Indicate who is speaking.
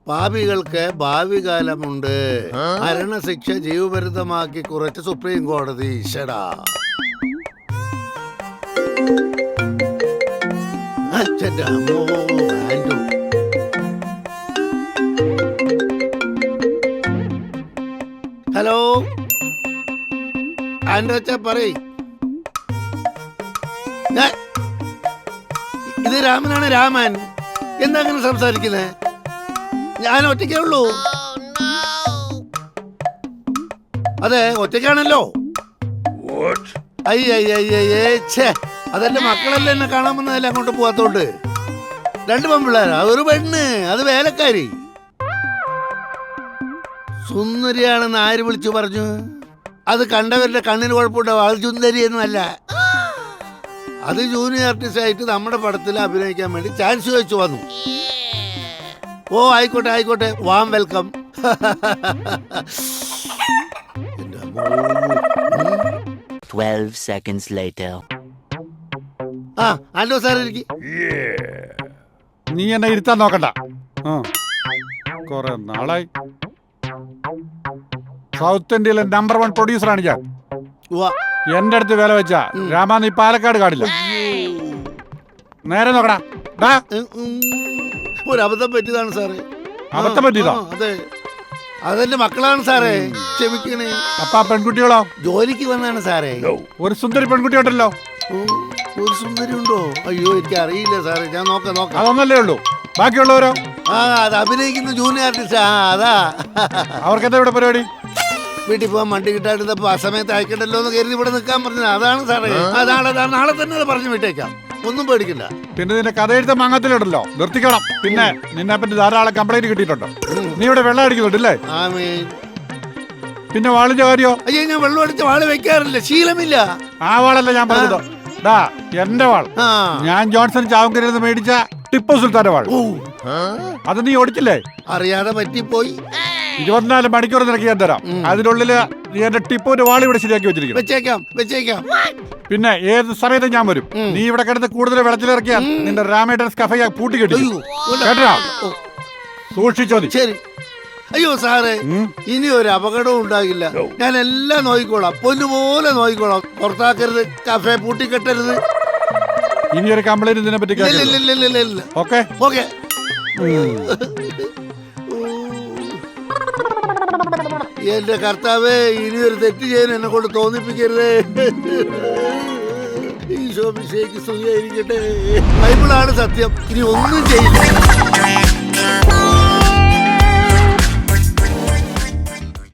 Speaker 1: പാപികൾക്ക് ഭാവി കാലമുണ്ട്. മരണശിക്ഷ ജീവപര്യന്തമാക്കി കുറച്ച് സുപ്രീം കോടതി. ഈശ്വരാ. അച്ഛൻ്റെ അമ്മോ ആൻഡു. ഹലോ ആൻഡോ അച്ഛാ പറയ്. ഇത് രാമനാണ്. രാമൻ എന്താ അങ്ങനെ സംസാരിക്കുന്നത്? ഞാൻ ഒറ്റയ്ക്കേ ഉള്ളൂ. അതെ ഒറ്റയ്ക്കാണല്ലോ. അയ്യേ അതെന്റെ മക്കളല്ലേ എന്നെ കാണാൻ വന്നതല്ലേ അങ്ങോട്ട് പോവാത്തോണ്ട്. 2 പെൺപിള്ളേരാ, ഒരു പെണ്ണ്, അത് വേലക്കാരി. സുന്ദരിയാണെന്ന് ആര് വിളിച്ചു പറഞ്ഞു? അത് കണ്ടവരുടെ കണ്ണിന് കുഴപ്പമുണ്ടാവും. അത് സുന്ദരിയൊന്നും അല്ല. അത് ജൂനിയർ ആർട്ടിസ്റ്റ് ആയിട്ട് നമ്മുടെ പടത്തിൽ അഭിനയിക്കാൻ വേണ്ടി ചാൻസ് ചോദിച്ചു വന്നു. ഓ ആയിക്കോട്ടെ ആയിക്കോട്ടെ, വാം വെൽക്കം. ആ ആൻഡോ സാർ ഇരിക്കി.
Speaker 2: നീ എന്നെ ഇരുത്താൻ നോക്കണ്ട. കൊറേ നാളായി. സൗത്ത് ഇന്ത്യയിലെ നമ്പർ 1 പ്രൊഡ്യൂസറാണ് ഞാൻ. എന്റെ അടുത്ത് വില വെച്ച രാമ നീ പാലക്കാട് കാടില്ല. നേരെ നോക്കടാ.
Speaker 1: ഒരു അബദ്ധം പറ്റിയതാണ് സാറേ.
Speaker 2: അബദ്ധം പറ്റിയതാ?
Speaker 1: അതെ, അതെന്റെ മക്കളാണ് സാറേ, ക്ഷമിക്കണേ.
Speaker 2: അപ്പൊ ആ പെൺകുട്ടികളോ?
Speaker 1: ജോലിക്ക് വന്നാണ് സാറേ.
Speaker 2: ഒരു സുന്ദരി പെൺകുട്ടി ഉണ്ടല്ലോ.
Speaker 1: ഒരു സുന്ദരി ഉണ്ടോ? അയ്യോ എനിക്ക് അറിയില്ല സാറേ, ഞാൻ നോക്കാം.
Speaker 2: അതൊന്നല്ലേ ഉള്ളൂ, ബാക്കിയുള്ളവരോ?
Speaker 1: അത് അഭിനയിക്കുന്ന ജൂനിയർ ആർട്ടിസ്റ്റ്. അതാ.
Speaker 2: അവർക്കെന്താ ഇവിടെ പരിപാടി?
Speaker 1: വീട്ടിൽ പോകാൻ വണ്ടി കിട്ടാണ്ടിരുന്നപ്പോ ആ സമയത്ത് അയക്കണ്ടല്ലോ എന്ന് കരുതി ഇവിടെ നിൽക്കാൻ പറഞ്ഞത്. അതാണ് സാറേ. നാളെ തന്നെ അത് പറഞ്ഞു വിട്ടേക്കാം, ഒന്നും പേടിക്കണ്ട.
Speaker 2: പിന്നെ നിന്റെ കഥ എഴുത്ത മാങ്ങത്തിലുണ്ടല്ലോ, നിർത്തിക്കണം. പിന്നെ നിന്നെ പറ്റി ധാരാളം കംപ്ലൈന്റ് കിട്ടിയിട്ടുണ്ടോ? നീ ഇവിടെ വെള്ളം അടിക്കുന്നുണ്ടല്ലേ? പിന്നെ വാളിന്റെ കാര്യോ?
Speaker 1: അയ്യോ ഞാൻ വെള്ളം അടിച്ച വാള് വെക്കാറില്ല, ശീലമില്ല.
Speaker 2: ആ വാളല്ല ഞാൻ പറഞ്ഞത്, എന്റെ വാൾ. ഞാൻ ജോൺസൺ ചാവങ്കരിന്ന് മേടിച്ച ടിപ്പു സുൽത്താന്റെ വാൾ. അത് നീ ഓടിച്ചില്ലേ?
Speaker 1: അറിയാതെ പറ്റിപ്പോയി.
Speaker 2: 24 മണിക്കൂർ നിനക്ക് ഞാൻ തരാം. അതിനുള്ളില് നീ എന്റെ ടിപ്പുവിന്റെ വാൾ ഇവിടെ ശരിയാക്കി വെച്ചിരിക്കും.
Speaker 1: വെച്ചേക്കാം.
Speaker 2: പിന്നെ ഏത് സമയത്തും ഞാൻ വരും. നീ ഇവിടെ കിടന്ന് കൂടുതൽ വെള്ളത്തിലിറക്കിയാൽ നിന്റെ രാമേട്ടൻസ് കഫയെ പൂട്ടിക്കെട്ടി. കേട്ടാ? സൂക്ഷിച്ചോ നീ.
Speaker 1: ശരി. അയ്യോ സാറേ, ഇനി ഒരു അപകടവും ഉണ്ടാകില്ല. ഞാൻ എല്ലാം നോക്കിക്കോളാം, പൊന്നുപോലെ നോക്കിക്കോളാം. പുറത്താക്കരുത്, കഫേ പൂട്ടിക്കെട്ടരുത്.
Speaker 2: ഇനി ഒരു കംപ്ലൈന്റ് ഇതിനെ പറ്റി ഓക്കെ?
Speaker 1: എന്റെ കർത്താവേ, ഇനിയൊരു തെറ്റ് ചെയ്യാൻ എന്നെ കൊണ്ട് തോന്നിപ്പിക്കരുതേ. ഈശോ മിശിഹായ്ക്ക് സ്തുതിയായിരിക്കട്ടെ. ബൈബിളാണ് സത്യം, ഇനി ഒന്നും ചെയ്യില്ല.